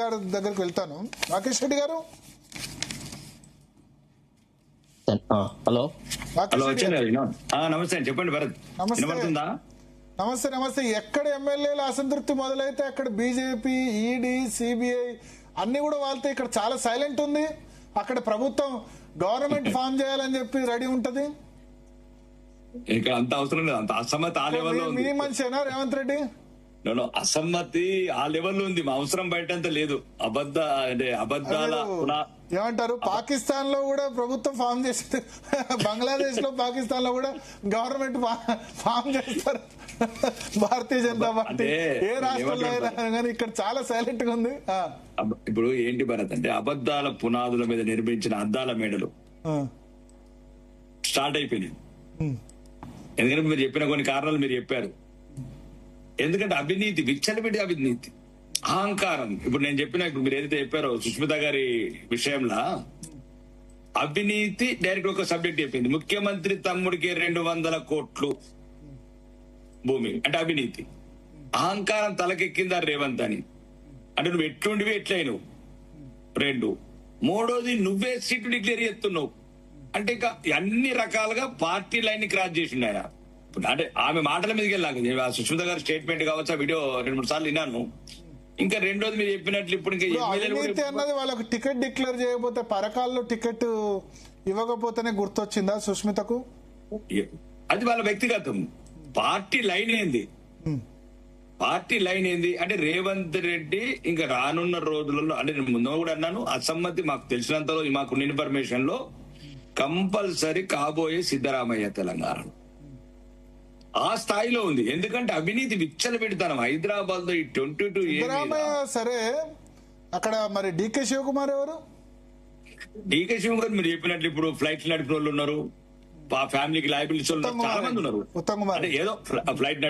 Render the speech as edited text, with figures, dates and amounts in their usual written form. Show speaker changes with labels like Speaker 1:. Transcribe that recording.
Speaker 1: గారి దగ్గరికి వెళ్తాను. రాకేష్ రెడ్డి గారు,
Speaker 2: హలో
Speaker 3: హలో వచ్చాను. నమస్తే అండి, చెప్పండి భరత్.
Speaker 1: నమస్తే.
Speaker 3: వినపడుతుందా?
Speaker 1: నమస్తే నమస్తే. ఎక్కడ ఎమ్మెల్యేల అసంతృప్తి మొదలైతే అక్కడ బీజేపీ, ఈడీ, సిబిఐ అన్ని కూడా వాళ్ళతో ఇక్కడ చాలా సైలెంట్ ఉంది. అక్కడ ప్రభుత్వం గవర్నమెంట్ ఫామ్ చేయాలని చెప్పి రెడీ ఉంటది.
Speaker 3: ఇక్కడ అంత అవసరం లేదు, అంత అసమ్మతి ఆ లెవెల్లో ఉంది.
Speaker 1: మీ మనిషేనా రేవంత్ రెడ్డి?
Speaker 3: అసమ్మతి ఆ లెవెల్లో ఉంది, మా అవసరం బయట అంత లేదు. అబద్ధాల
Speaker 1: ఏమంటారు, పాకిస్తాన్ లో కూడా ప్రభుత్వం ఫామ్ చేసింది, బంగ్లాదేశ్ లో పాకిస్తాన్ లో కూడా గవర్నమెంట్ ఫామ్ చేస్తారు భారతీయ జనతా పార్టీ. ఏ రాష్ట్రంలో అయినా కానీ ఇక్కడ చాలా సైలెంట్ గా ఉంది.
Speaker 3: ఇప్పుడు ఏంటి భరత్ అంటే, అబద్ధాల పునాదుల మీద నిర్మించిన అద్దాల మేడలు స్టార్ట్ అయిపోయినాయి. ఎందుకంటే మీరు చెప్పిన కొన్ని కారణాలు మీరు చెప్పారు. ఎందుకంటే అవినీతి, విచ్చలవిడి అవినీతి, అహంకారం. ఇప్పుడు నేను చెప్పిన, ఇప్పుడు మీరు ఏదైతే చెప్పారో సుష్మిత గారి విషయంలో, అవినీతి డైరెక్ట్ ఒక సబ్జెక్ట్ చెప్పింది. ముఖ్యమంత్రి తమ్ముడికి 200 కోట్లు భూమి అంటే అవినీతి. అహంకారం తలకెక్కిందా రేవంత్ అని. అంటే నువ్వు ఎట్లుండివి ఎట్లయినవు. 2, మూడోది నువ్వే సీటు డిక్లేర్ చేస్తున్నావు. అంటే ఇక అన్ని రకాలుగా పార్టీ లైన్ ని క్రాస్ చేసిండు ఆయన. అంటే ఆమె మాటల మీదకి వెళ్ళాక సుష్మిత గారి స్టేట్మెంట్ కావచ్చు, ఆ వీడియో 2-3 సార్లు విన్నాను. ఇంకా రెండోది మీరు చెప్పినట్లు ఇప్పుడు
Speaker 1: అవినీతి అన్నది వాళ్ళకి టికెట్ డిక్లేర్ చేయకపోతే, పరకాల్లో టికెట్ ఇవ్వకపోతేనే గుర్తొచ్చిందా సుష్మితకు?
Speaker 3: అది వాళ్ళ వ్యక్తిగతం. పార్టీ లైన్ ఏంది, పార్టీ లైన్ ఏంది అంటే రేవంత్ రెడ్డి ఇంకా రానున్న రోజులలో, అంటే నేను ముందు కూడా అన్నాను, అసమ్మతి మాకు తెలిసినంతలో, మాకున్న ఇన్ఫర్మేషన్ లో కంపల్సరీ కాబోయే సిద్ధరామయ్య తెలంగాణలో ఆ స్థాయిలో ఉంది. ఎందుకంటే అవినీతి విచ్చలపెడతాను హైదరాబాద్ లో ఈ 22
Speaker 1: సరే. అక్కడ మరి డీకే శివకుమార్ ఎవరు?
Speaker 3: డీకే శివకుమార్ మీరు చెప్పినట్లు ఇప్పుడు ఫ్లైట్ నడిపిన వాళ్ళు ఉన్నారు, ఫ్యామిలీకి లయబిలిటీస్ చాలా మంది ఉన్నారు.
Speaker 1: ఉత్తమ్ కుమార్
Speaker 3: అంటే ఏదో ఫ్లైట్